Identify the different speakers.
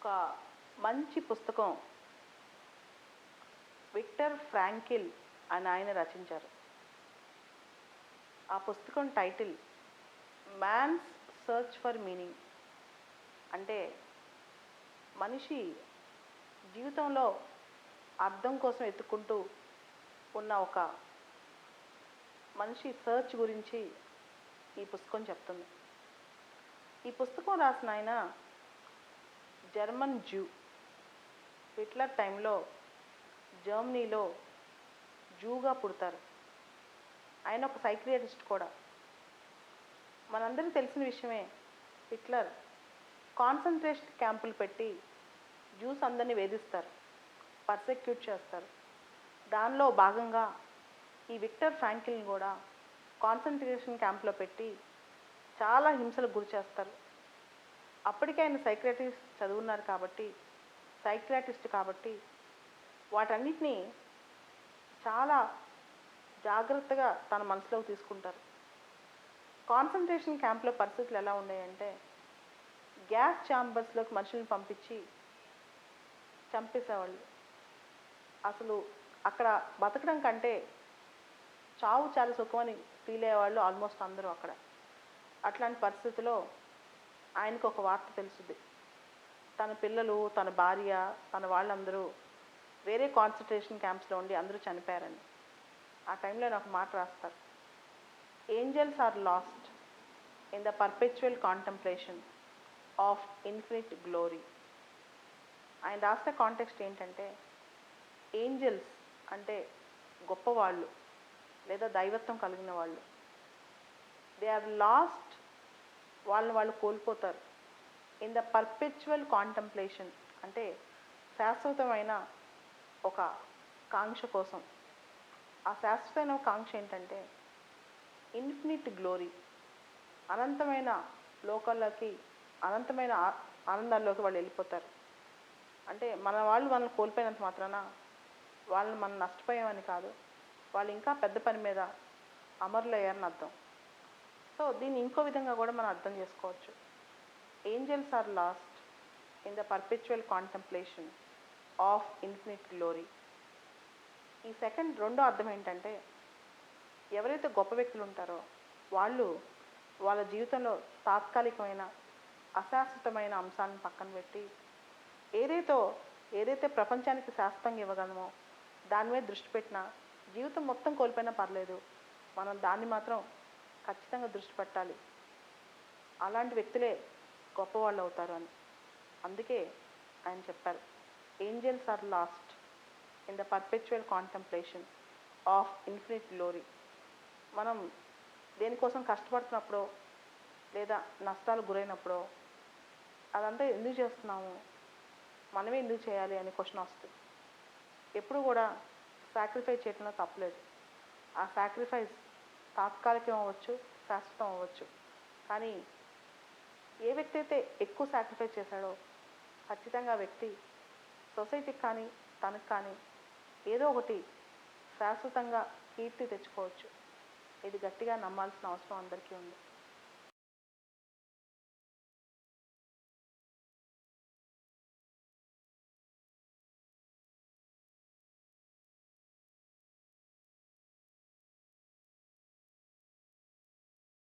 Speaker 1: ఒక మంచి పుస్తకం విక్టర్ ఫ్రాంకిల్ అని ఆయన రచించారు. ఆ పుస్తకం title man's search for meaning. అంటే మనిషి జీవితంలో అర్థం కోసం ఎత్తుకుంటూ ఉన్న ఒక మనిషి సర్చ్ గురించి ఈ పుస్తకం చెప్తుంది. ఈ పుస్తకం రాసిన ఆయన జర్మన్ జ్యూ. హిట్లర్ టైంలో జర్మనీలో జూగా పుడతారు. ఆయన ఒక సైక్రియాటిస్ట్ కూడా. మనందరికీ తెలిసిన విషయమే, హిట్లర్ కాన్సన్ట్రేషన్ క్యాంపులు పెట్టి జ్యూస్ అందరినీ వేధిస్తారు, పర్సెక్యూట్ చేస్తారు. దానిలో భాగంగా ఈ విక్టర్ ఫ్రాంకిల్ని కూడా కాన్సన్ట్రేషన్ క్యాంప్లో పెట్టి చాలా హింసలకు గురి చేస్తారు. అప్పటికే ఆయన సైక్రియాటిస్ట్ కాబట్టి వాటన్నిటినీ చాలా జాగ్రత్తగా తన మనసులోకి తీసుకుంటారు. కాన్సన్ట్రేషన్ క్యాంప్లో పరిస్థితులు ఎలా ఉన్నాయంటే, గ్యాస్ ఛాంబర్స్లోకి మనుషులను పంపించి చంపేసేవాళ్ళు. అసలు అక్కడ బతకడం కంటే చావు చాలా సుఖమని ఫీల్ అయ్యేవాళ్ళు ఆల్మోస్ట్ అందరూ అక్కడ. అట్లాంటి పరిస్థితిలో ఆయనకు ఒక వార్త తెలుస్తుంది. తన పిల్లలు, తన భార్య, తన వాళ్ళందరూ వేరే కాన్సన్ట్రేషన్ క్యాంప్స్లో ఉండి అందరూ చనిపోయారని. ఆ టైంలో నాకు మాట రాస్తారు, angels are lost in the perpetual contemplation of infinite glory. ఆయన రాసిన కాంటెక్స్ట్ ఏంటంటే, ఏంజల్స్ అంటే గొప్పవాళ్ళు లేదా దైవత్వం కలిగిన వాళ్ళు. దే ఆర్ లాస్ట్, వాళ్ళు కోల్పోతారు. ఇన్ ద పర్పెచువల్ కాంటెంప్లేషన్ అంటే శాశ్వతమైన ఒక కాంక్ష కోసం. ఆ శాశ్వతమైన కాంక్ష ఏంటంటే ఇన్ఫినిట్ గ్లోరీ, అనంతమైన లోకాల్లోకి, అనంతమైన ఆనందాల్లోకి వాళ్ళు వెళ్ళిపోతారు. అంటే మనల్ని కోల్పోయినంత మాత్రాన వాళ్ళని మనం నష్టపోయామని కాదు, వాళ్ళు ఇంకా పెద్ద పని మీద అమరులయ్యారని అర్థం. సో దీన్ని ఇంకో విధంగా కూడా మనం అర్థం చేసుకోవచ్చు. Angels are lost in the perpetual contemplation of infinite glory. ఈ రెండో అర్థం ఏంటంటే, ఎవరైతే గొప్ప వ్యక్తులు ఉంటారో వాళ్ళు వాళ్ళ జీవితంలో తాత్కాలికమైన అశాశ్వతమైన అంశాలను పక్కన పెట్టి ఏదైతే ప్రపంచానికి శాశ్వతంగా ఇవ్వగలమో దాని మీద దృష్టి పెట్టినా, జీవితం మొత్తం కోల్పోయినా పర్లేదు, మనం దాన్ని మాత్రం ఖచ్చితంగా దృష్టి పెట్టాలి. అలాంటి వ్యక్తులే గొప్పవాళ్ళు అవుతారు అని. అందుకే ఆయన చెప్పారు, angels are lost in the perpetual contemplation of infinite glory. మనం దేనికోసం కష్టపడుతున్నప్పుడో లేదా నష్టాలు గురైనప్పుడో అదంతా ఎందుకు చేస్తున్నాము, మనమే ఎందుకు చేయాలి అనే క్వశ్చన్ వస్తుంది. ఎప్పుడు కూడా సాక్రిఫైస్ చేయడంలో తప్పలేదు. ఆ సాక్రిఫైస్ తాత్కాలికం అవ్వచ్చు, శాశ్వతం అవ్వచ్చు. కానీ ఏ వ్యక్తి అయితే ఎక్కువ సాక్రిఫైస్ చేశాడో ఖచ్చితంగా ఆ వ్యక్తి సొసైటీకి కానీ తనకు కానీ ఏదో ఒకటి శాశ్వతంగా కీర్తి తెచ్చుకోవచ్చు. ఇది గట్టిగా నమ్మాల్సిన అవసరం అందరికీ ఉంది.